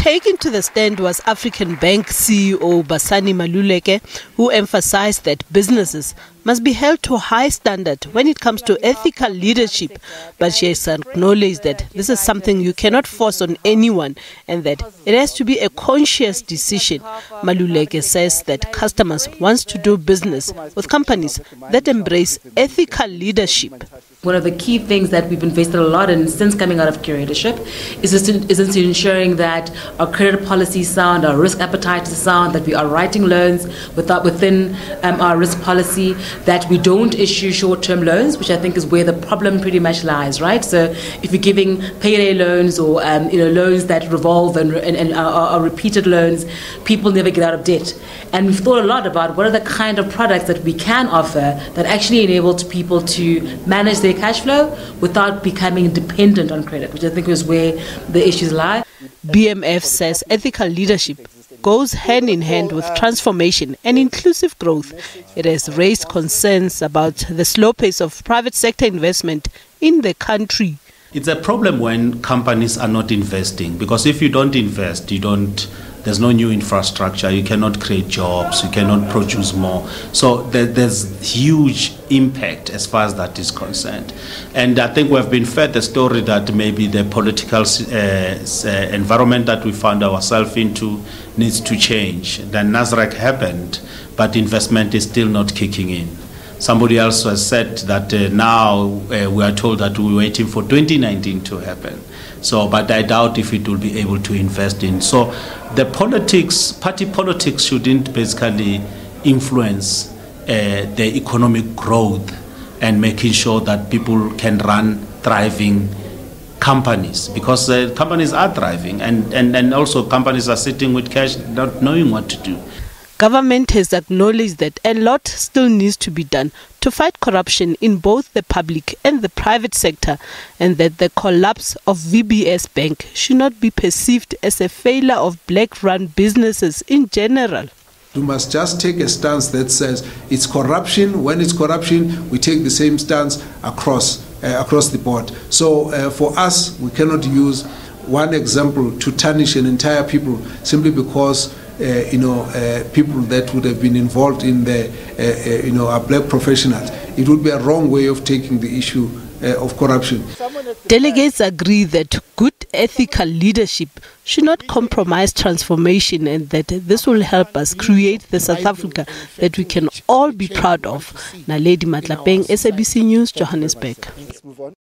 Taken to the stand was African Bank CEO Basani Maluleke, who emphasized that businesses must be held to a high standard when it comes to ethical leadership, but she has acknowledged that this is something you cannot force on anyone and that it has to be a conscious decision. Maluleke says that customers want to do business with companies that embrace ethical leadership. One of the key things that we've invested a lot in since coming out of curatorship is into ensuring that our credit policy is sound, our risk appetite is sound, that we are writing loans within our risk policy, that we don't issue short-term loans, which I think is where the problem pretty much lies, right? So if you're giving payday loans or loans that revolve and are repeated loans, people never get out of debt. And we've thought a lot about what are the kind of products that we can offer that actually enable people to manage their cash flow without becoming dependent on credit, which I think is where the issues lie. BMF says ethical leadership goes hand in hand with transformation and inclusive growth. It has raised concerns about the slow pace of private sector investment in the country. It's a problem when companies are not investing, because if you don't invest, there's no new infrastructure, you cannot create jobs, you cannot produce more. So there's huge impact as far as that is concerned. And I think we've been fed the story that maybe the political environment that we found ourselves into needs to change. Then NASREC happened, but investment is still not kicking in. Somebody else has said that now we are told that we're waiting for 2019 to happen. So, but I doubt if it will be able to invest in. So the party politics shouldn't basically influence the economic growth and making sure that people can run thriving companies, because companies are thriving and also companies are sitting with cash not knowing what to do. Government has acknowledged that a lot still needs to be done to fight corruption in both the public and the private sector, and that the collapse of VBS Bank should not be perceived as a failure of black-run businesses in general. We must just take a stance that says it's corruption. When it's corruption, we take the same stance across the board. So for us, we cannot use one example to tarnish an entire people simply because people that would have been involved in are black professionals. It would be a wrong way of taking the issue of corruption. Delegates agree that good ethical leadership should not compromise transformation, and that this will help us create the South Africa that we can all be proud of. Naledi Matlapeng, SABC News, Johannesburg.